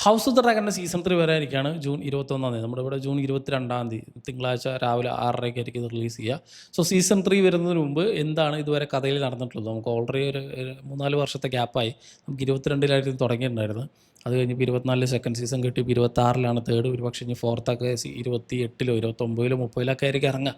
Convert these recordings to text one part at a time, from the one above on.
House of the ഡ്രാഗണിൻ്റെ season 3 വരാനിരിക്കുകയാണ് June 21 നമ്മുടെ ഇവിടെ ജൂൺ 22 തിങ്കളാഴ്ച രാവിലെ 6:30 ആയിരിക്കും ഇത് റിലീസ് ചെയ്യുക. സോ സീസൺ 3 വരുന്നതിന് മുമ്പ് എന്താണ് ഇതുവരെ കഥയിൽ നടന്നിട്ടുള്ളത്? നമുക്ക് ഓൾറെഡി ഒരു 3-4 വർഷത്തെ ഗ്യാപ്പായി. നമുക്ക് 22-ലായിരുന്നു തുടങ്ങിയിട്ടുണ്ടായിരുന്നത്. അത് കഴിഞ്ഞപ്പോൾ 24 സെക്കൻഡ് സീസൺ കിട്ടി. 26-ലാണ് തേർഡ്. ഒരു പക്ഷേ ഇനി ഫോർത്തൊക്കെ 28-ലോ 29-ലോ 30-ലൊക്കെ ആയിരിക്കും ഇറങ്ങുക.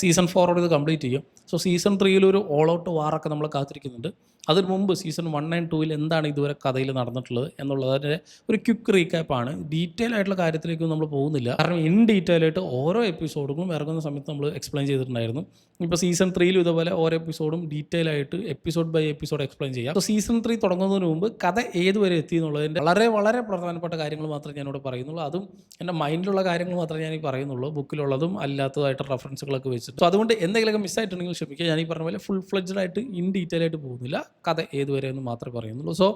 സീസൺ 4ഓട് ഇത് കംപ്ലീറ്റ് ചെയ്യും. സോ സീസൺ 3-ൽ ഒരു ഓൾ ഔട്ട് വാറൊക്കെ നമ്മൾ കാത്തിരിക്കുന്നുണ്ട്. അതിന് മുമ്പ് സീസൺ 1 and 2-ൽ എന്താണ് ഇതുവരെ കഥയിൽ നടന്നിട്ടുള്ളത് എന്നുള്ളതിൻ്റെ ഒരു ക്വിക്ക് റീക്യാപ്പാണ്. ഡീറ്റെയിൽ ആയിട്ടുള്ള കാര്യത്തിലേക്കും നമ്മൾ പോകുന്നില്ല. കാരണം ഇൻ ഡീറ്റെയിൽ ആയിട്ട് ഓരോ എപ്പിസോഡുകളും ഇറങ്ങുന്ന സമയത്ത് നമ്മൾ എക്സ്പ്ലെയിൻ ചെയ്തിട്ടുണ്ടായിരുന്നു. ഇപ്പോൾ സീസൺ 3-ലും ഇതുപോലെ ഓരോ എപ്പിസോഡും ഡീറ്റെയിൽ ആയിട്ട് എപ്പിസോഡ് ബൈ എപ്പിസോഡ് എക്സ്പ്ലെയിൻ ചെയ്യാം. അപ്പോൾ സീസൺ 3 തുടങ്ങുന്നതിന് മുമ്പ് കഥ ഏതുവരെ എത്തി എന്നുള്ളതിൻ്റെ വളരെ വളരെ പ്രധാനപ്പെട്ട കാര്യങ്ങൾ മാത്രമേ ഞാനിവിടെ പറയുന്നുള്ളൂ. അതും എൻ്റെ മൈൻഡിലുള്ള കാര്യങ്ങൾ മാത്രമേ ഞാൻ ഈ പറയുന്നുള്ളൂ. ബുക്കിലുള്ളതും അല്ലാത്തതായിട്ട് റെഫറൻസുകളൊക്കെ വെച്ചിട്ട്. സോ അതുകൊണ്ട് എന്തെങ്കിലുമൊക്കെ മിസ്സായിട്ടുണ്ടെങ്കിൽ ക്ഷമിക്കുക. ഞാൻ ഈ പറഞ്ഞ പോലെ ഫുൾ ഫ്ലെഡ്ജഡ് ആയിട്ട് ഇൻ ഡീറ്റെയിൽ ആയിട്ട് പോകുന്നില്ല. കഥ ഏതുവരെ എന്ന് മാത്രമേ പറയുന്നുള്ളൂ. സോ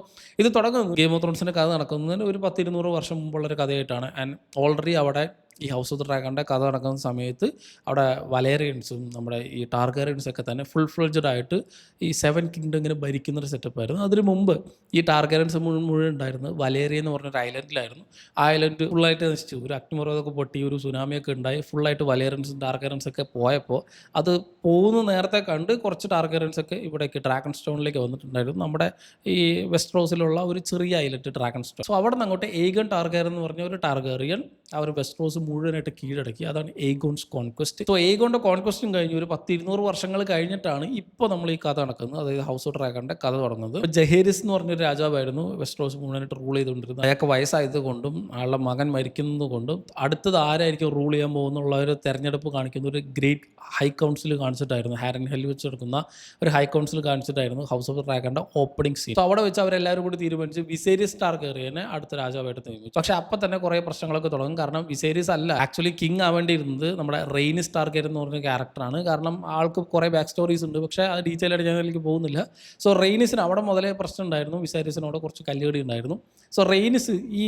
ഇത് തുടങ്ങുന്നത് ഗെയിം ഓഫ് ത്രോൺസിൻ്റെ കഥ നടക്കുന്നതിന് ഒരു 10-200 വർഷം മുമ്പുള്ളൊരു കഥയായിട്ടാണ്. ആൻഡ് ഓൾറെഡി അവിടെ ഈ ഹൗസ് ഓഫ് ദ ഡ്രാഗണിൻ്റെ കഥ നടക്കുന്ന സമയത്ത് അവിടെ വലേറിയൻസും നമ്മുടെ ഈ ടാർഗേറിയൻസൊക്കെ തന്നെ ഫുൾ ഫ്ലെഡ്ജഡ് ആയിട്ട് ഈ 7 കിങ്ഡം ഇങ്ങനെ ഭരിക്കുന്നൊരു സെറ്റപ്പായിരുന്നു. അതിന് മുമ്പ് ഈ ടാർഗേറിയൻസ് മുഴുവൻ ഉണ്ടായിരുന്നത് വലേറിയ എന്ന് പറഞ്ഞൊരു ഐലൻഡിലായിരുന്നു. ആ ഐലൻഡ് ഫുള്ളായിട്ട് നശിച്ചു. ഒരു അഗ്നിപർവ്വതമൊക്കെ പൊട്ടി ഒരു സുനാമിയൊക്കെ ഉണ്ടായി. ഫുള്ളായിട്ട് വലേറിയൻസും ടാർഗേറിയൻസൊക്കെ പോയപ്പോൾ അത് പോകുന്ന നേരത്തെ കണ്ട് കുറച്ച് ടാർഗേറിയൻസൊക്കെ ഇവിടേക്ക് ഡ്രാഗൺ സ്റ്റോണിലേക്ക് വന്നിട്ടുണ്ടായിരുന്നു. നമ്മുടെ ഈ വെസ്റ്റ് റോസിലുള്ള ഒരു ചെറിയ ഐലൻഡ് ഡ്രാഗൺ സ്റ്റോൺ. സോ അവിടെ നിന്ന് അങ്ങോട്ട് ഏഗൺ ടാർഗേറിയൻ എന്ന് പറഞ്ഞ ഒരു ടാർഗേറിയൻ അവർ വെസ്റ്റ് റോസ് മുഴുവനായിട്ട് കീഴടക്കി. അതാണ് ഏഗോൺസ് കോൺക്വസ്റ്റ്. സോ ഏഗോണിൻ്റെ കോൺക്വസ്റ്റും കഴിഞ്ഞ് ഒരു 10-200 വർഷങ്ങൾ കഴിഞ്ഞിട്ടാണ് ഇപ്പോൾ നമ്മൾ ഈ കഥ നടക്കുന്നത്. അതായത് ഹൗസ് ഓഫ് ഡ്രാഗണിൻ്റെ കഥ തുടങ്ങുന്നത്. ജഹേരിസ് എന്ന് പറഞ്ഞൊരു രാജാവായിരുന്നു വെസ്റ്റ് റോസ് മുഴുവനായിട്ട് റൂൾ ചെയ്തുകൊണ്ടിരുന്നത്. അയാൾക്ക് വയസ്സായത് കൊണ്ടും ആളുടെ മകൻ മരിക്കുന്നത് കൊണ്ടും അടുത്തത് ആരായിരിക്കും റൂൾ ചെയ്യാൻ പോകുന്നുള്ള ഒരു തെരഞ്ഞെടുപ്പ് കാണിക്കുന്ന ഒരു ഗ്രേറ്റ് ഹൈ കൗൺസിൽ കാണിച്ചിട്ടായിരുന്നു. ഹാരൻ ഹെൽ വെച്ച് എടുക്കുന്ന ഒരു ഹൈ കൗൺസിൽ കാണിച്ചിട്ടായിരുന്നു ഹൗസ് ഓഫ് ഡ്രാഗണിൻ്റെ ഓപ്പണിംഗ് സീൻ. സോ അവിടെ വെച്ച് അവരെല്ലാവരും കൂടി തീരുമാനിച്ച് വിസേരിയസ് ടാർഗേറിയനെ അടുത്ത രാജാവായിട്ട് നിയമിച്ചു. പക്ഷേ അപ്പം തന്നെ കുറേ പ്രശ്നങ്ങളൊക്കെ തുടങ്ങും. കാരണം വിസേരിയസ് അല്ല ആക്ച്വലി കിങ് ആവേണ്ടിയിരുന്നത് നമ്മുടെ റെയ്നിസ് ടാർഗേറിയൻ എന്ന് പറഞ്ഞ ക്യാരക്ടറാണ്. കാരണം ആൾക്ക് കുറേ ബാക്ക് സ്റ്റോറീസ് ഉണ്ട്. പക്ഷേ അത് ഡീറ്റെയിൽ ആയിട്ട് ഞാൻ അതിലേക്ക് പോകുന്നില്ല. സോ റെയ്നിസിന് അവിടെ മുതലേ പ്രശ്നം ഉണ്ടായിരുന്നു. വിസേരിയസിനോട് കുറച്ച് കല്ലുകടി ഉണ്ടായിരുന്നു. സോ റെയ്നിസ് ഈ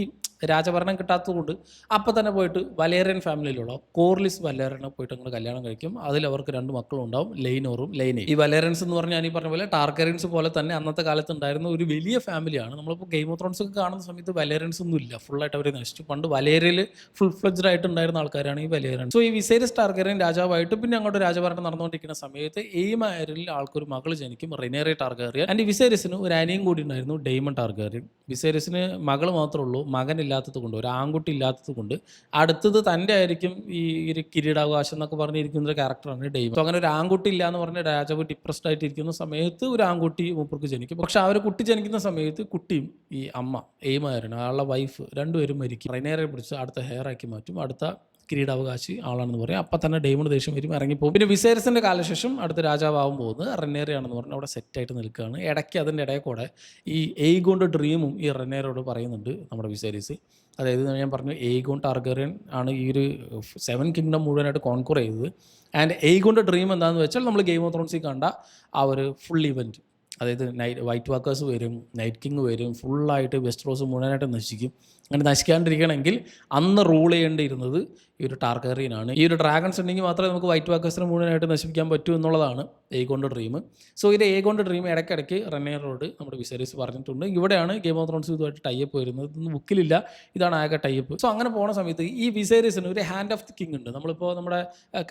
രാജഭരണം കിട്ടാത്തതുകൊണ്ട് അപ്പം തന്നെ പോയിട്ട് വലേറിയൻ ഫാമിലിയിലുള്ള കോർലിസ് വലേറിയനെ പോയിട്ട് അങ്ങനെ കല്യാണം കഴിക്കും. അതിൽ അവർക്ക് 2 മക്കളും ഉണ്ടാവും, ലെയ്നോറും ലെയ്നയും. ഈ വലേറിയൻസ് എന്ന് പറഞ്ഞാൽ ഈ പറഞ്ഞ പോലെ ടാർഗേറിയൻസ് പോലെ തന്നെ അന്നത്തെ കാലത്ത് ഉണ്ടായിരുന്ന ഒരു വലിയ ഫാമിലിയാണ്. നമ്മളിപ്പോൾ ഗെയിം ഓഫ് ത്രോൺസ് ഒക്കെ കാണുന്ന സമയത്ത് വലേറിയൻസ് ഒന്നും ഇല്ല, ഫുള്ളായിട്ട് അവർ നശിച്ചു. പണ്ട് വലേറിയയിൽ ഫുൾ ഫ്ലെഡ്ജഡ് ആയിട്ട് ഉണ്ടായിരുന്ന ആൾക്കാരാണ് ഈ വലേറിയൻ. സോ ഈ വിസേരിയസ് ടാർഗേറിയൻ രാജാവായിട്ട് പിന്നെ അങ്ങോട്ട് രാജഭരണം നടന്നുകൊണ്ടിരിക്കുന്ന സമയത്ത് എയ്മയറിൽ ആൾക്കൊരു മകൾ ജനിക്കും, റിനേറിയ ടാർഗേറിയൻ. ആൻഡ് വിസേരിയസിന് ഒരു അനിയൻ കൂടി ഉണ്ടായിരുന്നു, ഡെയ്മൺ ടാർഗേറിയൻ. വിസേരിയസിന് മകൾ മാത്രമേ ഉള്ളൂ, മകൻ ഇല്ലാത്തത് കൊണ്ട്, ഒരു ആൺകുട്ടി ഇല്ലാത്തത് കൊണ്ട് അടുത്തത് തൻ്റെ ആയിരിക്കും ഈ ഒരു കിരീടാവകാശം എന്നൊക്കെ പറഞ്ഞിരിക്കുന്ന ഒരു ക്യാരക്ടറാണ് ഡെയ്മൺ. സോ അങ്ങനെ ഒരു ആൺകുട്ടി ഇല്ല എന്ന് പറഞ്ഞ രാജാവ് ഡിപ്രസ്ഡ് ആയിട്ടിരിക്കുന്ന സമയത്ത് ഒരു ആൺകുട്ടി മൂപ്പർക്ക് ജനിക്കും. പക്ഷെ ആ ഒരു കുട്ടി ജനിക്കുന്ന സമയത്ത് കുട്ടിയും ഈ അമ്മ എയ്മയറിന് ആളുടെ വൈഫ് രണ്ടുപേരും മരിക്കും. റിനേറിയെ പിടിച്ച് അടുത്ത ഹെയർ ആക്കി മാറ്റും. അടുത്ത കിരീടാവകാശി ആളാണെന്ന് പറയും. അപ്പം തന്നെ ഡെയ്മൺ ദേഷ്യം വരും, ഇറങ്ങിപ്പോകും. പിന്നെ വിസേരിയസിൻ്റെ കാലശേഷം അടുത്ത രാജാവാകാൻ പോകുന്നത് റെനേറിയാണെന്ന് പറഞ്ഞ് അവിടെ സെറ്റായിട്ട് നിൽക്കുകയാണ്. ഇടയ്ക്ക് അതിൻ്റെ ഇടയിൽ കൂടെ ഈ എയ്ഗോണിൻ്റെ ഡ്രീമും ഈ റെനേറിയോട് പറയുന്നുണ്ട് നമ്മുടെ വിസേരിയസ്. അതായത് ഞാൻ പറഞ്ഞു എയ്ഗോൺ ടാർഗേറിയൻ ആണ് ഈ ഒരു 7 കിങ്ഡം മുഴുവനായിട്ട് കോൺക്വർ ചെയ്തത്. ആൻഡ് എയ്ഗോണിൻ്റെ ഡ്രീം എന്താണെന്ന് വെച്ചാൽ നമ്മൾ ഗെയിം ഓഫ് ത്രോൺസിൽ കണ്ട ആ ഒരു ഫുൾ ഇവൻറ്റ്, അതായത് വൈറ്റ് വാക്കേഴ്സ് വരും, നൈറ്റ് കിങ് വരും, ഫുള്ളായിട്ട് വെസ്റ്റ് റോസ് മുഴുവനായിട്ട് നശിക്കും. അങ്ങനെ നശിക്കാണ്ടിരിക്കണമെങ്കിൽ അന്ന് റൂൾ ചെയ്യേണ്ടിയിരുന്നത് ഈ ഒരു ടാർഗേറിയനാണ്. ഈ ഒരു ഡ്രാഗൺസ് ഉണ്ടെങ്കിൽ മാത്രമേ നമുക്ക് വൈറ്റ് വാക്കേഴ്സിനെ മുഴുവനായിട്ട് നശിപ്പിക്കാൻ പറ്റൂ എന്നുള്ളതാണ് ഏഗോണിൻ്റെ ഡ്രീം. സോ ഇത് ഏഗോണിൻ്റെ ഡ്രീം ഇടയ്ക്കിടയ്ക്ക് റെനേറിയോട് നമ്മുടെ വിസേരിയസ് പറഞ്ഞിട്ടുണ്ട്. ഇവിടെയാണ് ഗെയിം ഓഫ് ത്രോൺസ് ഇതുമായിട്ട് ടൈപ്പ് വരുന്നത്. ഇതൊന്നും ബുക്കിലില്ല, ഇതാണ് ആകെ ടൈപ്പ്. സോ അങ്ങനെ പോകുന്ന സമയത്ത് ഈ വിസേരിയസിന് ഒരു ഹാൻഡ് ഓഫ് ദി കിങ് ഉണ്ട്. നമ്മളിപ്പോൾ നമ്മുടെ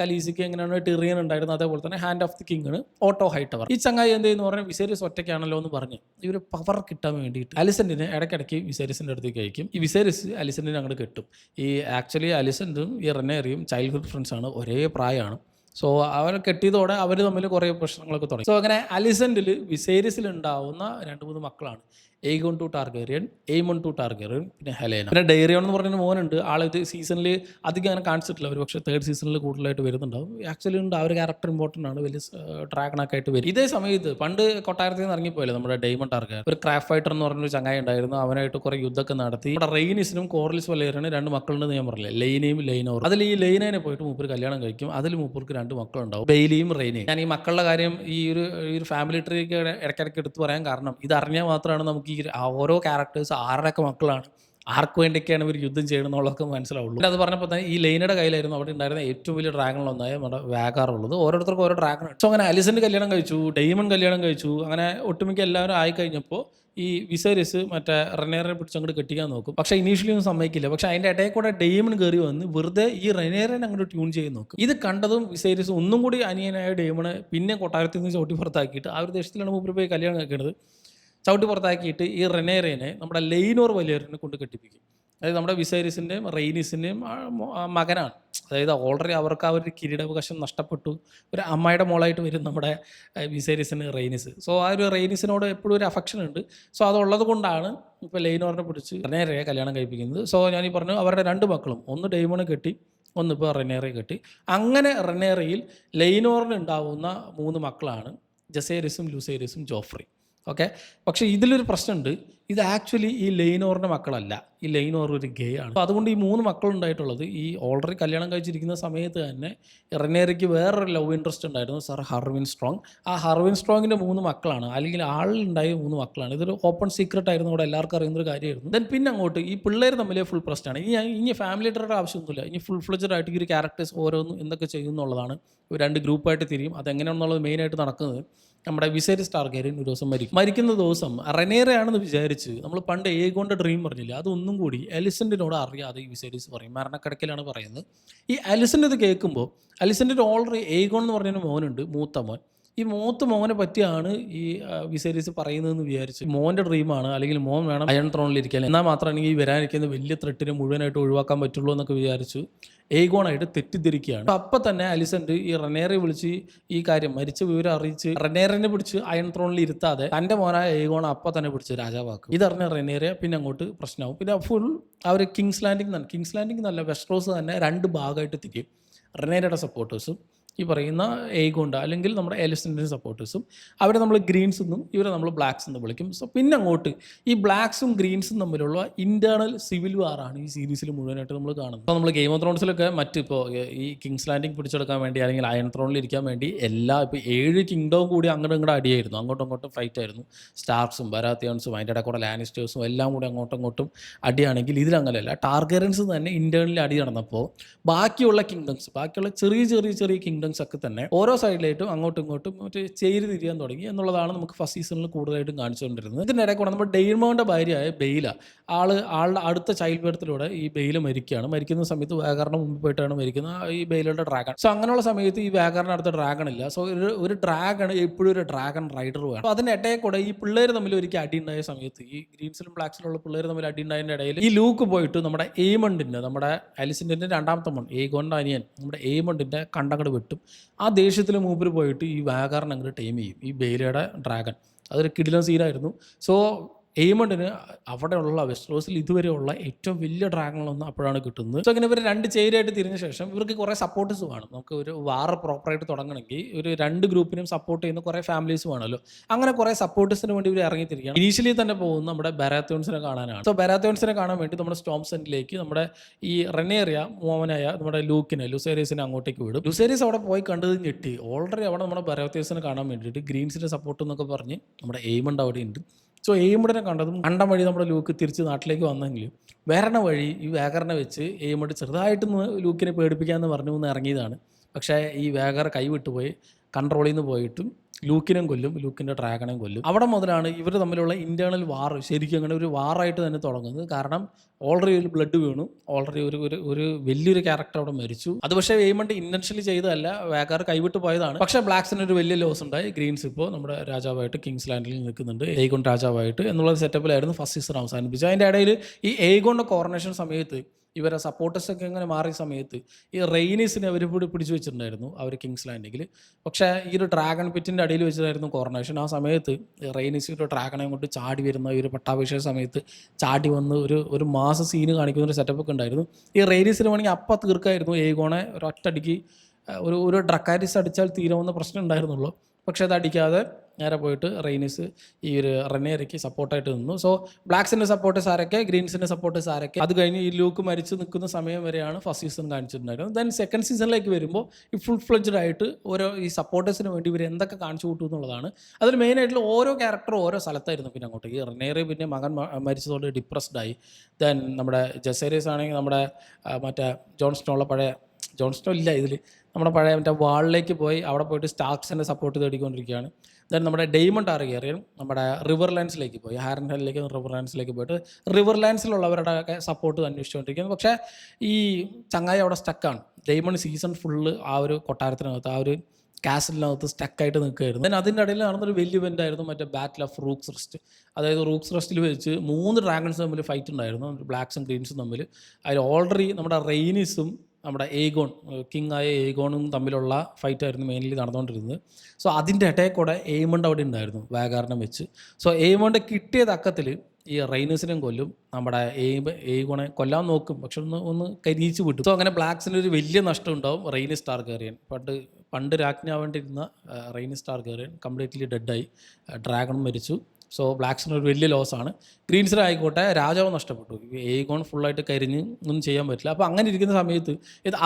കലീസിക്ക് എങ്ങനെയാണ് ടിറിയൻ ഉണ്ടായിരുന്നത്, അതേപോലെ തന്നെ ഹാൻഡ് ഓഫ് ദി കിങ് ആണ് ഓട്ടോ ഹൈറ്റവർ. ഈ ചങ്ങായി എന്ത് ചെയ്യുന്നു പറഞ്ഞാൽ വിസേരിയസ് ഒറ്റയ്ക്കാണല്ലോ എന്ന് പറഞ്ഞ് ഈ ഒരു പവർ കിട്ടാൻ വേണ്ടിയിട്ട് അലിസെൻറ്റിനെ ഇടയ്ക്കിടയ്ക്ക് വിസേരിയസിൻ്റെ അടുത്തേക്ക് അയക്കും. ഈ വിസേരിയസ് അലിസെൻറ്റിനെ അങ്ങോട്ട് കെട്ടും. ഈ ആക്ച്വലി അലിസെൻറ്റും ഈ റെനേറിയും ചൈൽഡ്ഹുഡ് ഫ്രണ്ട്സാണ്, ഒരേ പ്രായമാണ്. സോ അവരെ കെട്ടിയതോടെ അവർ തമ്മിൽ കുറേ പ്രശ്നങ്ങളൊക്കെ തുടങ്ങി. സോ അങ്ങനെ അലിസെൻറ്റിൽ വിസേരിയസിൽ ഉണ്ടാവുന്ന 2-3 മക്കളാണ് ഏഗോൺ ടു ടാർഗേറിയൻ, എയ്മൺ ടു ടാർഗേറിയൻ, പിന്നെ ഹെലേന. പിന്നെ ഡെയറിയോൺ എന്ന് പറഞ്ഞൊരു മോനുണ്ട്. ആളിത് സീസണിൽ അധികം അങ്ങനെ കാണിച്ചിട്ടില്ല, ഒരു പക്ഷേ 3rd സീസണിൽ കൂടുതലായിട്ട് വരുന്നുണ്ടാവും. ആക്ച്വലി ഉണ്ട്, ആ ഒരു ക്യാരക്ടർ ഇമ്പോർട്ടൻ്റ് ആണ്, വലിയ ഡ്രാഗണൊക്കെ ആയിട്ട് വരും. ഇതേ സമയത്ത് പണ്ട് കൊട്ടാരത്തിൽ നിന്ന് ഇറങ്ങിപ്പോയല്ലേ നമ്മുടെ ഡെയ്മൺ ടാർഗേറിയൻ, ഒരു ക്രാഫ്റ്റ് ഫൈറ്റർ എന്ന് പറഞ്ഞൊരു ചങ്ങായി ഉണ്ടായിരുന്നു. അവനായിട്ട് കുറേ യുദ്ധമൊക്കെ നടത്തി. ഇവിടെ റെയ്നിസിനും കോർലിസ് വലേറിയനും 2 മക്കളുണ്ടെന്ന് ഞാൻ പറഞ്ഞില്ലേ, ലെയ്നയും ലെയ്നോറും. അതിൽ ഈ ലെയ്നേനെ പോയിട്ട് മൂപ്പർ കല്യാണം കഴിക്കും. അതിൽ മൂപ്പർക്ക് 2 മക്കളുണ്ടാവും, ബെയ്ലിയും റെയ്നയും. ഞാൻ ഈ മക്കളുടെ കാര്യം ഈ ഒരു ഫാമിലി ട്രീക്ക് ഇടയ്ക്കിടയ്ക്ക് എടുത്ത് പറയാൻ കാരണം ഇത് അറിഞ്ഞാൽ മാത്രമാണ് നമുക്ക് ഈ ഓരോ ക്യാരക്ടേഴ്സ് ആരുടെയൊക്കെ മക്കളാണ്, ആർക്ക് വേണ്ടിയൊക്കെയാണ് ഇവർ യുദ്ധം ചെയ്യണം എന്നുള്ളതൊക്കെ മനസ്സിലാവുള്ളൂ. അത് പറഞ്ഞപ്പോൾ തന്നെ ഈ ലൈനയുടെ കയ്യിലായിരുന്നു അവിടെ ഉണ്ടായിരുന്ന ഏറ്റവും വലിയ ഡ്രാഗണിലൊന്നായ നമ്മുടെ വാഗാർ ഉള്ളത്. ഓരോരുത്തർക്കും ഓരോ ഡ്രാഗൺ ഉണ്ട്. സോ അങ്ങനെ അലിസൻ്റെ കല്യാണം കഴിച്ചു, ഡെയ്മൺ കല്യാണം കഴിച്ചു. അങ്ങനെ ഒട്ടുമിക്ക എല്ലാവരും ആയി കഴിഞ്ഞപ്പോൾ ഈ വിസേരിയസ് മറ്റേ റെനേറിനെ പിടിച്ച് അങ്ങോട്ട് കെട്ടിക്കാൻ നോക്കും. പക്ഷേ ഇനീഷ്യലി ഒന്നും സമ്മതിക്കില്ല. പക്ഷേ അതിൻ്റെ ഇടയിൽ കൂടെ ഡെയ്മൺ കയറി വന്ന് വെറുതെ ഈ റെനേറിനെ അങ്ങോട്ട് ട്യൂൺ ചെയ്ത് നോക്കും. ഇത് കണ്ടതും വിസേരിയസ് ഒന്നും കൂടി അനിയനായ ഡെയ്മണ് പിന്നെ കൊട്ടാരത്തിൽ നിന്ന് ചവിട്ടി പുറത്താക്കിയിട്ട് ആ ഒരു ദേശത്തിലാണ് മൂപ്പര് പോയി കല്യാണം കഴിക്കുന്നത്. ചവിട്ടി പുറത്താക്കിയിട്ട് ഈ റെനേറിനെ നമ്മുടെ ലെയ്നോർ വലിയവരിനെ കൊണ്ട് കെട്ടിപ്പിക്കും. അതായത് നമ്മുടെ വിസേരിയസിൻ്റെയും റെയ്നീസിൻ്റെയും മകനാണ്. അതായത് ഓൾറെഡി അവർക്ക് ആ ഒരു കിരീടാവകാശം നഷ്ടപ്പെട്ടു. ഒരു അമ്മയുടെ മോളായിട്ട് വരും നമ്മുടെ വിസേരിയസിന് റെയ്നീസ്. സോ ആ ഒരു റെയ്നീസിനോട് എപ്പോഴും ഒരു അഫെക്ഷൻ ഉണ്ട്. സോ അതുള്ളത് കൊണ്ടാണ് ഇപ്പോൾ ലെയ്നോറിനെ പിടിച്ച് റെനേറയെ കല്യാണം കഴിപ്പിക്കുന്നത്. സോ ഞാനീ പറഞ്ഞു അവരുടെ 2 മക്കളും, ഒന്ന് ഡെയ്മണ് കെട്ടി, ഒന്നിപ്പോൾ റെനേറയെ കെട്ടി. അങ്ങനെ റെനേറയിൽ ലെയ്നോറിന് ഉണ്ടാവുന്ന 3 മക്കളാണ് ജസേരിയസും ലൂസേരിയസും ജോഫ്രി. ഓക്കെ, പക്ഷേ ഇതിലൊരു പ്രശ്നമുണ്ട്. ഇത് ആക്ച്വലി ഈ ലെയ്നോറിൻ്റെ മക്കളല്ല. ഈ ലെയ്നോർ ഒരു ഗേ ആണ്. അപ്പോൾ അതുകൊണ്ട് ഈ 3 മക്കളുണ്ടായിട്ടുള്ളത് ഈ ഓൾറെഡി കല്യാണം കഴിച്ചിരിക്കുന്ന സമയത്ത് തന്നെ റെനേറയ്ക്ക് വേറൊരു ലവ് ഇൻട്രസ്റ്റ് ഉണ്ടായിരുന്നു, സർ ഹർവിൻ സ്ട്രോങ്. ആ ഹർവിൻ സ്ട്രോങ്ങിൻ്റെ 3 മക്കളാണ്, അല്ലെങ്കിൽ ആളുണ്ടായ 3 മക്കളാണ്. ഇതൊരു ഓപ്പൺ സീക്രട്ട് ആയിരുന്നു, അവിടെ എല്ലാവർക്കും അറിയുന്നൊരു കാര്യമായിരുന്നു. ദെൻ പിന്നെ അങ്ങോട്ട് ഈ പിള്ളേർ തമ്മിലെ ഫുൾ പ്രശ്നമാണ്. ഇനി ഫാമിലി ഡ്രയുടെ ആവശ്യമൊന്നുമില്ല. ഇനി ഫുൾ ഫ്ലെഡ്ജഡ് ആയിട്ട് ഈ ഒരു ക്യാരക്ടേഴ്സ് ഓരോന്നും എന്തൊക്കെ ചെയ്യുന്നുള്ളതാണ്. 2 ഗ്രൂപ്പായിട്ട് തിരിയും. അതെങ്ങനെയാണെന്നുള്ളത് മെയിനായിട്ട് നടക്കുന്നത് നമ്മുടെ വിസേരിയസ് ടാർഗെറിയൻ ഒരു ദിവസം മരിക്കുന്ന ദിവസം റെനേറയാണെന്ന് വിചാരിച്ച് നമ്മൾ പണ്ട് ഏഗോൻ്റെ ഡ്രീം പറഞ്ഞില്ല, അതൊന്നും കൂടി എലിസൻറ്റിനോട് അറിയാതെ ഈ വിസേരിയസ് പറയും. മരണക്കിടക്കിലാണ് പറയുന്നത്. ഈ എലിസൻ്റ് ഇത് കേൾക്കുമ്പോൾ, എലിസൻറ്റിന് ഓൾറെഡി ഏഗോൺ എന്ന് പറഞ്ഞൊരു മോനുണ്ട്, മൂത്ത മോൻ. ഈ മൂത്ത മോനെ പറ്റിയാണ് ഈ വിസേരിയസ് പറയുന്നതെന്ന് വിചാരിച്ച് മോൻ്റെ ഡ്രീമാണ്, അല്ലെങ്കിൽ മോൻ വേണം അയൺ ത്രോണിലിരിക്കാൻ, എന്നാൽ മാത്രമാണ് ഈ വരാനിരിക്കുന്ന വലിയ ത്രെട്ടിനെ മുഴുവനായിട്ട് ഒഴിവാക്കാൻ പറ്റുള്ളൂ എന്നൊക്കെ വിചാരിച്ചു ഏഗോണായിട്ട് തെറ്റിദ്ധരിക്കുകയാണ്. അപ്പം തന്നെ അലിസൻറ്റ് ഈ റെനേറെ വിളിച്ച് ഈ കാര്യം മരിച്ച വിവരം അറിയിച്ച് റെനേറിനെ പിടിച്ച് അയൺ ത്രോണിൽ ഇരുത്താതെ തൻ്റെ മോനായ ഏഗോണ അപ്പം തന്നെ പിടിച്ച് രാജാവാക്കും. ഇതറിഞ്ഞ റെനേറെ പിന്നെ അങ്ങോട്ട് പ്രശ്നമാവും. പിന്നെ ഫുൾ അവർ കിങ്സ് ലാൻഡിങ് നല്ല വെസ്റ്റ്രോസ് തന്നെ 2 ഭാഗമായിട്ട് തിരിയും. റെനേറയുടെ സപ്പോർട്ടേഴ്സും ഈ പറയുന്ന ഏഗോണ്ട അല്ലെങ്കിൽ നമ്മുടെ എലിസൻറ്റിൻ്റെ സപ്പോർട്ടേഴ്സും. അവരെ നമ്മൾ ഗ്രീൻസ് എന്നും ഇവരെ നമ്മൾ ബ്ലാക്സ് എന്നും വിളിക്കും. സോ പിന്നെ അങ്ങോട്ട് ഈ ബ്ലാക്സും ഗ്രീൻസും തമ്മിലുള്ള ഇൻറ്റേർണൽ സിവിൽ വാറാണ് ഈ സീരീസിൽ മുഴുവനായിട്ട് നമ്മൾ കാണുന്നത്. അപ്പോൾ നമ്മൾ ഗെയിം ഓഫ് ത്രോൺസിലൊക്കെ മറ്റിപ്പോൾ ഈ കിങ്സ് ലാൻഡിങ് പിടിച്ചെടുക്കാൻ വേണ്ടി അല്ലെങ്കിൽ അയൺ ത്രോണിൽ ഇരിക്കാൻ വേണ്ടി ഇപ്പോൾ 7 കിങ്ഡവും കൂടി അങ്ങോട്ടും അടിയായിരുന്നു, അങ്ങോട്ടും ഫൈറ്റ് ആയിരുന്നു. സ്റ്റാർക്സും ബരാത്തിയോൺസും അതിൻ്റെ ഇടയിൽ കൂടെ ലാനിസ്റ്റേഴ്സും എല്ലാം കൂടി അങ്ങോട്ടും അടിയാണെങ്കിൽ ഇതിലങ്ങനെയല്ല. ടാർഗെറിയൻസ് തന്നെ ഇൻറ്റേർണലി അടി നടന്നപ്പോൾ ബാക്കിയുള്ള ചെറിയ കിങ്ഡംസ് ഒക്കെ തന്നെ ഓരോ സൈഡിലായിട്ടും അങ്ങോട്ടും മറ്റേ ചേരി തിരിയാൻ തുടങ്ങി എന്നുള്ളതാണ് നമുക്ക് ഫസ്റ്റ് സീസണിൽ കൂടുതലായിട്ടും കാണിച്ചുകൊണ്ടിരുന്നത്. ഇതിൻ്റെ ഇടയിൽ കൂടെ നമ്മുടെ ഡെയ്മോൻ്റെ ഭാര്യയായ ബെയില ആളുടെ അടുത്ത ചൈൽഡ് ബർത്തിലൂടെ ഈ ബെയില മരിക്കുന്ന സമയത്ത് വാഗറിന് മുമ്പ് പോയിട്ടാണ് മരിക്കുന്നത് ഈ ബെയിലയുടെ ഡ്രാഗൺ. സോ അങ്ങനെയുള്ള സമയത്ത് ഈ വാഗറിന് അടുത്ത ഡ്രാഗൺ ഇല്ല. സോ ഒരു ഡ്രാഗൺ എപ്പോഴും ഒരു ഡ്രാഗൺ റൈഡർ വേണം. അപ്പോൾ അതിൻ്റെ ഇടയിൽ കൂടെ ഈ പിള്ളേർ തമ്മിൽ ഒരിക്കൽ അടി ഉണ്ടായ സമയത്ത് ഈ ഗ്രീൻസിലും ബ്ലാക്സിലുള്ള പിള്ളേർ തമ്മിൽ അടി ഉണ്ടായതിൻ്റെ ഇടയിൽ ഈ ലൂക്ക് പോയിട്ട് നമ്മുടെ എയ്മണ്ടിൻ്റെ, നമ്മുടെ അലിസിൻ്റെ 2ാമത്തെ മോൻ ഏഗോൻ്റെ അനിയൻ നമ്മുടെ എയ്മണ്ടിൻ്റെ കണ്ടങ്ങട് വെട്ടും. ആ ദേഷ്യത്തിൽ മൂപ്പര് പോയിട്ട് ഈ വാഗാറിനെ അങ്ങോട്ട് ടൈം ചെയ്യും, ഈ ബെയിലയുടെ ഡ്രാഗൺ. അതൊരു കിടിലൻ സീനായിരുന്നു. സോ എയ്മണ്ടിന് അവിടെയുള്ള വെസ്റ്റ്രോസിൽ ഇതുവരെയുള്ള ഏറ്റവും വലിയ ഡ്രാഗണൊന്നും അപ്പോഴാണ് കിട്ടുന്നത്. സോ അങ്ങനെ ഇവർ 2 ചേരിയായിട്ട് തിരിഞ്ഞ ശേഷം ഇവർക്ക് കുറേ സപ്പോർട്ടേഴ്സ് വേണം. നമുക്ക് ഒരു വാർ പ്രോപ്പറായിട്ട് തുടങ്ങണമെങ്കിൽ ഒരു 2 ഗ്രൂപ്പിനും സപ്പോർട്ട് ചെയ്യുന്ന കുറേ ഫാമിലീസ് വേണമല്ലോ. അങ്ങനെ കുറേ സപ്പോർട്ടേഴ്സിന് വേണ്ടി ഇവർ ഇറങ്ങിത്തിരിക്കുകയാണ്. ഇനീഷ്യലി തന്നെ പോകുന്ന നമ്മുടെ ബരാത്തിയോൺസിനെ കാണാനാണ്. സോ ബരാത്തിയോൺസിനെ കാണാൻ വേണ്ടി നമ്മുടെ സ്റ്റോം സെന്റിലേക്ക് നമ്മുടെ ഈ റെനേറിയ മോവനായ നമ്മുടെ ലൂസേരിയസിനെ അങ്ങോട്ടേക്ക് വിടും. ലൂസേരിയസ് അവിടെ പോയി കണ്ടത് ഞെട്ടി. ഓൾറെഡി അവിടെ നമ്മുടെ ബരാത്തിയോൺസിനെ കാണാൻ വേണ്ടിയിട്ട് ഗ്രീൻസിൻ്റെ സപ്പോർട്ട് എന്നൊക്കെ പറഞ്ഞ് നമ്മുടെ എയ്മണ്ട് അവിടെ ഉണ്ട്. സോ എയ്മണ്ടിനെ കണ്ടം വഴി നമ്മുടെ ലൂക്ക് തിരിച്ച് നാട്ടിലേക്ക് വന്നെങ്കിലും വേറെ വഴി ഈ വാഗറിനെ വെച്ച് എയ്മണ്ട് ചെറുതായിട്ടൊന്ന് ലൂക്കിനെ പേടിപ്പിക്കാമെന്ന് പറഞ്ഞു ഇറങ്ങിയതാണ്. പക്ഷേ ഈ വാഗർ കൈവിട്ടുപോയി കൺട്രോളിൽ നിന്ന് പോയിട്ടും ലൂക്കിനും കൊല്ലും, ലൂക്കിൻ്റെ ഡ്രാഗണയും കൊല്ലും. അവിടെ മുതലാണ് ഇവർ തമ്മിലുള്ള ഇൻറ്റേർണൽ വാർ ശരിക്കും അങ്ങനെ ഒരു വാറായിട്ട് തന്നെ തുടങ്ങുന്നത്. കാരണം ഓൾറെഡി ഒരു ബ്ലഡ് വീണു, ഓൾറെഡി ഒരു വലിയൊരു ക്യാരക്ടർ അവിടെ മരിച്ചു. അത് പക്ഷേ എയ്മണ്ട് ഇൻറ്റൻഷ്യലി ചെയ്തതല്ല, വാഗാർ കൈവിട്ട് പോയതാണ്. പക്ഷേ ബ്ലാക്സിന് ഒരു വലിയ ലോസ് ഉണ്ടായി. ഗ്രീൻസ് ഇപ്പോൾ നമ്മുടെ രാജാവായിട്ട് കിങ്സ് ലാൻഡിൽ നിൽക്കുന്നുണ്ട്, ഏഗോൺ രാജാവായിട്ട് എന്നുള്ള സെറ്റപ്പിലായിരുന്നു ഫസ്റ്റ് സീസൺ അവസാനിപ്പിച്ചത്. അതിൻ്റെ ഇടയിൽ ഈ ഏഗോണിൻ്റെ കോറോണേഷൻ സമയത്ത് ഇവരെ സപ്പോർട്ടേഴ്സൊക്കെ ഇങ്ങനെ മാറിയ സമയത്ത് ഈ റെയ്നീസിനെ അവർ പിടിച്ചു വെച്ചിട്ടുണ്ടായിരുന്നു അവർ കിങ്സ് ലാൻഡിങ്ങിൽ. പക്ഷേ ഈ ഒരു ഡ്രാഗൺ പിറ്റിൻ്റെ അടിയിൽ വെച്ചിട്ടായിരുന്നു കോറോണേഷൻ. ആ സമയത്ത് റെയ്നീസ് ഒരു ഡ്രാഗണെ കൊണ്ട് ചാടി വരുന്ന ഈ ഒരു പട്ടാഭിഷേക സമയത്ത് ചാടി വന്ന് ഒരു മാസ സീന് കാണിക്കുന്ന ഒരു സെറ്റപ്പൊക്കെ ഉണ്ടായിരുന്നു. ഈ റെയ്നീസിന് വേണമെങ്കിൽ അപ്പം തീർക്കായിരുന്നു ഏഗോണെ ഒരൊറ്റടിക്ക് ഒരു ഡ്രക്കാരിസ് അടിച്ചാൽ തീരുമെന്ന പ്രശ്നം ഉണ്ടായിരുന്നുള്ളൂ. പക്ഷേ അത് അടിക്കാതെ നേരെ പോയിട്ട് റെയ്നിസ് ഈ ഒരു റനേറയ്ക്ക് സപ്പോർട്ടായിട്ട് നിന്നു. സോ ബ്ലാക്സിൻ്റെ സപ്പോർട്ടേഴ്സ് ആരൊക്കെ, ഗ്രീൻസിൻ്റെ സപ്പോർട്ടേഴ്സ് ആരൊക്കെ, അത് കഴിഞ്ഞ് ഈ ലൂക്ക് മരിച്ച് നിൽക്കുന്ന സമയം വരെയാണ് ഫസ്റ്റ് സീസൺ കാണിച്ചിട്ടുണ്ടായിരുന്നത്. ദെൻ സെക്കൻഡ് സീസണിലേക്ക് വരുമ്പോൾ ഈ ഫുൾ ഫ്ലെഡ്ജഡ് ആയിട്ട് ഓരോ ഈ സപ്പോർട്ടേഴ്സിന് വേണ്ടി ഇവർ എന്തൊക്കെ കാണിച്ചു കൂട്ടും എന്നുള്ളതാണ്. അതിൽ മെയിനായിട്ടുള്ള ഓരോ ക്യാരക്ടറും ഓരോ സ്ഥലത്തായിരുന്നു. പിന്നെ അങ്ങോട്ട് ഈ റനേറ് പിന്നെ മകൻ മരിച്ചതുകൊണ്ട് ഡിപ്രസ്ഡ് ആയി. ദെൻ നമ്മുടെ ജെസേരിയസ് ആണെങ്കിൽ നമ്മുടെ മറ്റേ ജോൺ സ്നോ ഇല്ല ഇതിൽ, നമ്മുടെ പഴയ മറ്റേ വാളിലേക്ക് പോയി അവിടെ പോയിട്ട് സ്റ്റാർക്സിൻ്റെ സപ്പോർട്ട് തേടിക്കൊണ്ടിരിക്കുകയാണ്. ദെൻ നമ്മുടെ ഡെയ്മൺ ടാർഗേറിയൻ നമ്മുടെ റിവർ ലാൻഡ്സിലേക്ക് പോയി, ഹാരൻഹെല്ലിലേക്ക് റിവർ ലാൻഡ്സിലേക്ക് പോയിട്ട് റിവർ ലാൻഡ്സിലുള്ളവരുടെ ഒക്കെ സപ്പോർട്ട് അന്വേഷിച്ചുകൊണ്ടിരിക്കുന്നു. പക്ഷേ ഈ ചങ്ങായി അവിടെ സ്റ്റക്കാണ്. ഡെയ്മൺ സീസൺ ഫുള്ള് ആ ഒരു കൊട്ടാരത്തിനകത്ത്, ആ ഒരു കാസിലിനകത്ത് സ്റ്റക്കായിട്ട് നിൽക്കുകയായിരുന്നു. ദെൻ അതിൻ്റെ ഇടയിൽ നടന്നൊരു വലിയ ഇവൻ്റ് ആയിരുന്നു മറ്റേ ബാറ്റിൽ ഓഫ് റൂക്സ് റെസ്റ്റ്. അതായത് റൂക്സ് റെസ്റ്റിൽ വെച്ച് 3 ഡ്രാഗൺസ് തമ്മിൽ ഫൈറ്റ് ഉണ്ടായിരുന്നു, ബ്ലാക്സും ഗ്രീൻസും തമ്മിൽ. അതിൽ ഓൾറെഡി നമ്മുടെ റെയ്നിസും നമ്മുടെ ഏഗോൺ, കിങ് ആയ ഏഗോണും തമ്മിലുള്ള ഫൈറ്റായിരുന്നു മെയിൻലി നടന്നുകൊണ്ടിരുന്നത്. സോ അതിൻ്റെ ഇടയിൽ കൂടെ എയ്മണ്ട് അവിടെ ഉണ്ടായിരുന്നു വാഗാറിനെ വെച്ച്. സോ എയ്മണ്ട് കിട്ടിയ തക്കത്തിൽ ഈ റെയ്നസിനെയും കൊല്ലും, നമ്മുടെ ഏഗോണെ കൊല്ലാൻ നോക്കും, പക്ഷെ ഒന്ന് കരിയിച്ച് വിട്ടു. സോ അങ്ങനെ ബ്ലാക്സിന് ഒരു വലിയ നഷ്ടം ഉണ്ടാവും. റെയ്നിസ് ടാർഗേറിയൻ പണ്ട് രാജ്ഞിയാവേണ്ടിയിരുന്ന റെയ്നിസ് ടാർഗേറിയൻ കംപ്ലീറ്റ്ലി ഡെഡായി, ഡ്രാഗൺ മരിച്ചു. സോ ബ്ലാക്സിന് ഒരു വലിയ ലോസാണ്. ഗ്രീൻസിനായിക്കോട്ടെ രാജാവ് നഷ്ടപ്പെട്ടു, ഏഗോൺ ഫുള്ളായിട്ട് കരിഞ്ഞ് ഒന്നും ചെയ്യാൻ പറ്റില്ല. അപ്പോൾ അങ്ങനെ ഇരിക്കുന്ന സമയത്ത്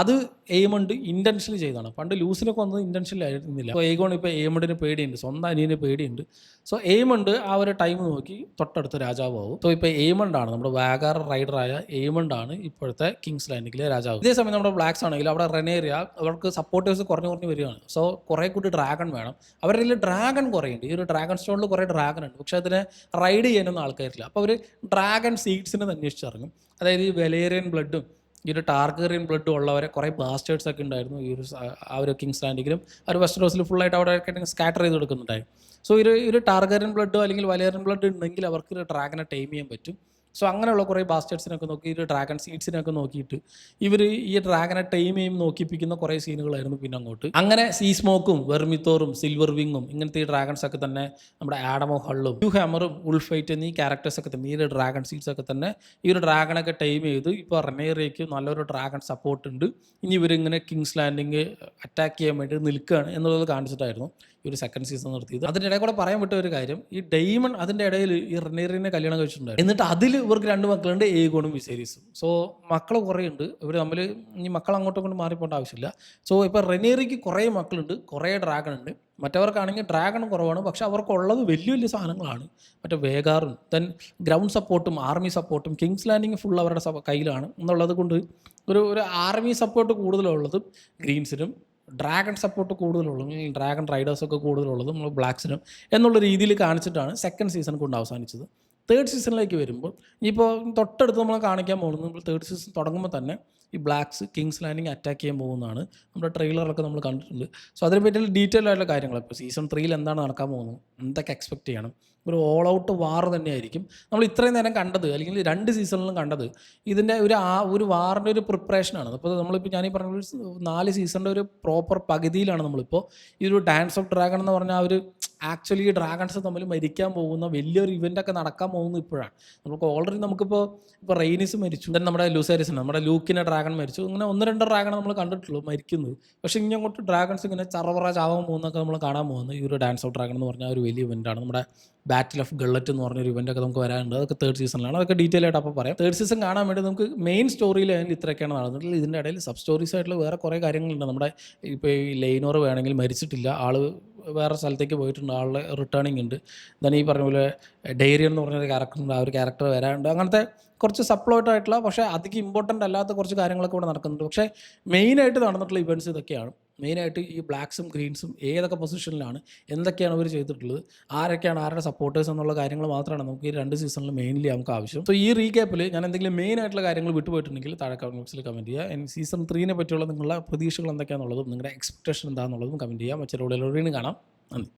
അത് എയ്മണ്ട് ഇൻറ്റൻഷനലി ചെയ്താണ്. പണ്ട് ലൂസിനൊക്കെ വന്നത് ഇൻറ്റൻഷനലി ആയിരുന്നില്ല. അപ്പോൾ ഏഗോൺ ഇപ്പോൾ എയ്മണ്ടിന് പേടിയുണ്ട്, സ്വന്തം അനിയന് പേടിയുണ്ട്. സോ എയ്മണ്ട് ആ ഒരു ടൈം നോക്കി തൊട്ടടുത്ത് രാജാവാകും. സോ ഇപ്പോൾ എയ്മണ്ടാണ് നമ്മുടെ വാഗാർ റൈഡറായ എയ്മണ്ടാണ് ഇപ്പോഴത്തെ കിങ്സ് ലാൻഡിങ്ങിലെ രാജാവ്. ഇതേ സമയം നമ്മുടെ ബ്ലാക്സ് ആണെങ്കിൽ അവിടെ റെനേറിയ അവർക്ക് സപ്പോർട്ടേഴ്സ് കുറഞ്ഞു വരികയാണ്. സോ കുറേ കൂടി ഡ്രാഗൺ വേണം. അവരുടെ കയ്യിൽ ഡ്രാഗൺ കുറേയുണ്ട്. ഈ ഒരു ഡ്രാഗൺ സ്റ്റോണിൽ കുറേ ഡ്രാഗൺ ഉണ്ട്, പക്ഷേ അതിനെ റൈഡ് ചെയ്യാനൊന്നും ആൾക്കാരില്ല. അപ്പോൾ അവർ ഡ്രാഗൺ സീഡ്സിനെ അന്വേഷിച്ചിറങ്ങും. അതായത് ഈ വെലേറിയൻ ബ്ലഡും ഈ ഒരു ടാർഗേറിയൻ ബ്ലഡും ഉള്ളവരെ കുറേ ബാസ്റ്റേഴ്സ് ഒക്കെ ഉണ്ടായിരുന്നു ഈ ഒരു ആ ഒരു കിങ്സ് ലാൻഡിങ്ങിലും ആ ഒരു വെസ്റ്റ് റോസിൽ ഫുള്ളായിട്ട് അവിടെ സ്കാറ്റർ ചെയ്ത് കൊടുക്കുന്നുണ്ടായി. സോ ഒരു ടാർഗേറിയൻ ബ്ലഡോ അല്ലെങ്കിൽ വലേറിയൻ ബ്ലഡ് ഉണ്ടെങ്കിൽ അവർക്ക് ഒരു ഡ്രാഗനെ ടൈം ചെയ്യാൻ പറ്റും. സോ അങ്ങനെയുള്ള കുറേ ബാസ്റ്റേഴ്സിനൊക്കെ നോക്കി ഈ ഡ്രാഗൺ സീഡ്സിനൊക്കെ നോക്കിയിട്ട് ഇവർ ഈ ഡ്രാഗനെ ടൈം ചെയ്യും നോക്കിപ്പിക്കുന്ന കുറേ സീനുകളായിരുന്നു പിന്നെ അങ്ങോട്ട്. അങ്ങനെ സീ സ്മോക്കും വെർമിത്തോറും സിൽവർ വിങ്ങും ഇങ്ങനത്തെ ഈ ഡ്രാഗൺസ് ഒക്കെ തന്നെ നമ്മുടെ ആഡമോ ഹള്ളും ന്യൂ ഹാമറും ഉൾഫൈറ്റ് എന്നീ ക്യാരക്ടേഴ്സ് ഒക്കെ തന്നെ ഈ ഒരു ഡ്രാഗൺ സീഡ്സ് ഒക്കെ തന്നെ ഈ ഒരു ഡ്രാഗണൊക്കെ ടൈം ചെയ്ത് ഇപ്പോൾ റനേറിയയ്ക്ക് നല്ലൊരു ഡ്രാഗൺ സപ്പോർട്ട് ഉണ്ട്. ഇനി ഇവരിങ്ങനെ കിങ്സ് ലാൻഡിങ് അറ്റാക്ക് ചെയ്യാൻ വേണ്ടി നിൽക്കുകയാണ് എന്നുള്ളത് കാണിച്ചിട്ടായിരുന്നു ഈ ഒരു സെക്കൻഡ് സീസൺ നിർത്തിയത്. അതിൻ്റെ ഇടയിൽ കൂടെ പറയാൻ വിട്ട ഒരു കാര്യം, ഈ ഡെയ്മൺ അതിൻ്റെ ഇടയിൽ ഈ റനേറിയനെ കല്യാണം കഴിച്ചിട്ടുണ്ടായിരുന്നു. എന്നിട്ട് അതിൽ ഇവർക്ക് 2 മക്കളുണ്ട്, ഏഗോണും വിസേരീസും. സോ മക്കൾ കുറേ ഉണ്ട്. ഇവർ തമ്മിൽ ഈ മക്കൾ അങ്ങോട്ടും കൊണ്ട് മാറിപ്പോണ്ട ആവശ്യമില്ല. സോ ഇപ്പോൾ റനേറിയയ്ക്ക് കുറേ മക്കളുണ്ട്, കുറേ ഡ്രാഗൺ ഉണ്ട്. മറ്റവർക്കാണെങ്കിൽ ഡ്രാഗൺ കുറവാണ്, പക്ഷെ അവർക്കുള്ളത് വലിയ വലിയ സാധനങ്ങളാണ്. മറ്റേ വേഗാറും ദെൻ ഗ്രൗണ്ട് സപ്പോർട്ടും ആർമി സപ്പോർട്ടും കിങ്സ് ലാൻഡിങ് ഫുൾ അവരുടെ കയ്യിലാണ് എന്നുള്ളത് കൊണ്ട് ഒരു ആർമി സപ്പോർട്ട് കൂടുതലുള്ളതും ഗ്രീൻസിനും ഡ്രാഗൺ സപ്പോർട്ട് കൂടുതലുള്ളതും ഡ്രാഗൺ റൈഡേഴ്സൊക്കെ കൂടുതലുള്ളതും നമ്മൾ ബ്ലാക്സിനും എന്നുള്ള രീതിയിൽ കാണിച്ചിട്ടാണ് സെക്കൻഡ് സീസൺ കൊണ്ട് അവസാനിച്ചത്. തേർഡ് സീസണിലേക്ക് വരുമ്പോൾ ഇപ്പോൾ തൊട്ടടുത്ത് നമ്മൾ കാണിക്കാൻ പോകുന്നത്, നമ്മൾ തേർഡ് സീസൺ തുടങ്ങുമ്പോൾ തന്നെ ഈ ബ്ലാക്സ് കിങ്സ് ലാൻഡിങ് അറ്റാക്ക് ചെയ്യാൻ പോകുന്നതാണ്. നമ്മുടെ ട്രെയിലറൊക്കെ നമ്മൾ കണ്ടിട്ടുണ്ട്. സോ അതിനെ പറ്റിയുള്ള ഡീറ്റെയിൽ ആയിട്ടുള്ള കാര്യങ്ങൾ ഇപ്പോൾ സീസൺ 3 എന്താണ് നടക്കാൻ പോകുന്നത്, എന്തൊക്കെ എക്സ്പെക്ട് ചെയ്യണം, ഒരു ഓൾ ഔട്ട് വാർ തന്നെയായിരിക്കും നമ്മൾ ഇത്രയും നേരം കണ്ടത്, അല്ലെങ്കിൽ 2 സീസണിലും കണ്ടത്. ഇതിൻ്റെ ഒരു വാറിൻ്റെ ഒരു പ്രിപ്പറേഷനാണ്. അപ്പോൾ നമ്മളിപ്പോൾ ഞാനീ പറഞ്ഞ 4 സീസണിൻ്റെ ഒരു പ്രോപ്പർ പകുതിയിലാണ് നമ്മളിപ്പോൾ. ഈ ഒരു ഡാൻസ് ഓഫ് ഡ്രാഗൺ എന്ന് പറഞ്ഞാൽ ആ ഒരു ആക്ച്വലി ഈ ഡ്രാഗൺസ് തമ്മിൽ മരിക്കാൻ പോകുന്ന വലിയൊരു ഇവൻ്റൊക്കെ നടക്കാൻ പോകുന്നത് ഇപ്പോഴാണ്. നമുക്ക് ഓൾറെഡി ഇപ്പോൾ റെയ്നിസ് മരിച്ചു, ദെൻ നമ്മുടെ ലൂസേരിസിന് നമ്മുടെ ലൂക്കിനെ ഡ്രാഗൺ മരിച്ചു, ഇങ്ങനെ 1-2 ഡ്രാഗൺ നമ്മൾ കണ്ടിട്ടുള്ളൂ മരിക്കുന്നത്. പക്ഷേ ഇനി അങ്ങോട്ട് ഡ്രാഗൺസ് ഇങ്ങനെ ചറവറ ചാവാൻ പോകുന്നൊക്കെ നമ്മൾ കാണാൻ പോകുന്നത് ഈ ഒരു ഡാൻസ് ഓഫ് ഡ്രാഗൺ എന്ന് പറഞ്ഞാൽ ഒരു വലിയ ഇവൻ്റാണ്. നമ്മുടെ ബാറ്റിൽ ഓഫ് ഗള്ളറ്റ് എന്ന് പറഞ്ഞൊരു ഇവൻ്റൊക്കെ നമുക്ക് വരാനുണ്ട്. അതൊക്കെ തേർഡ് സീസണിലാണ്. അതൊക്കെ ഡീറ്റെയിൽ ആയിട്ട് അപ്പോൾ പറയാം. തേർഡ് സീസൺ കാണാൻ വേണ്ടി നമുക്ക് മെയിൻ സ്റ്റോറിയിൽ അതിൽ ഇത്രയൊക്കെയാണ് നടന്നിട്ടുള്ളത്. ഇതിൻ്റെ ഇടയിൽ സബ് സ്റ്റോറീസ് ആയിട്ടുള്ള വേറെ കുറേ കാര്യങ്ങളുണ്ട്. നമ്മുടെ ഇപ്പോൾ ഈ ലൈനോർ വേണമെങ്കിൽ മരിച്ചിട്ടില്ല, ആൾ വേറെ സ്ഥലത്തേക്ക് പോയിട്ടുണ്ട്, ആളുടെ റിട്ടേണിങ് ഉണ്ട്. ദെൻ ഈ പറഞ്ഞ പോലെ ഡെയറിയൻ എന്ന് പറഞ്ഞൊരു ക്യാരക്ടറുണ്ട്, ആ ഒരു ക്യാരക്ടർ വരാനുണ്ട്. അങ്ങനത്തെ കുറച്ച് സപ്ലോട്ട് ആയിട്ടുള്ള പക്ഷേ അധികം ഇമ്പോർട്ടൻ്റ് അല്ലാത്ത കുറച്ച് കാര്യങ്ങളൊക്കെ ഇവിടെ നടക്കുന്നുണ്ട്. പക്ഷേ മെയിനായിട്ട് നടന്നിട്ടുള്ള ഇവൻറ്റ്സ് ഇതൊക്കെയാണ്. മെയിനായിട്ട് ഈ ബ്ലാക്സും ഗ്രീൻസും ഏതൊക്കെ പൊസിഷനിലാണ്, എന്തൊക്കെയാണ് അവർ ചെയ്തിട്ടുള്ളത്, ആരൊക്കെയാണ് ആരുടെ സപ്പോർട്ടേഴ്സ് എന്നുള്ള കാര്യങ്ങൾ മാത്രമാണ് നമുക്ക് ഈ 2 സീസണിൽ മെയിൻലി നമുക്ക് ആവശ്യം. സോ ഈ റീക്യാപ്പിൽ ഞാൻ എന്തെങ്കിലും മെയിനായിട്ടുള്ള കാര്യങ്ങൾ വിട്ടുപോയിട്ടുണ്ടെങ്കിൽ താഴെ കമൻറ്റ് ബോക്സിൽ കമൻറ്റ് ചെയ്യുക. സീസൺ 3 പറ്റിയുള്ള നിങ്ങളുടെ പ്രതീക്ഷകൾ എന്തൊക്കെയാണെന്നുള്ളതും നിങ്ങളുടെ എക്സ്പെക്ടേഷൻ എന്താണെന്നുള്ളതും കമൻറ്റ് ചെയ്യുക. മറ്റൊരു വീഡിയോയിൽ കാണാം. നന്ദി.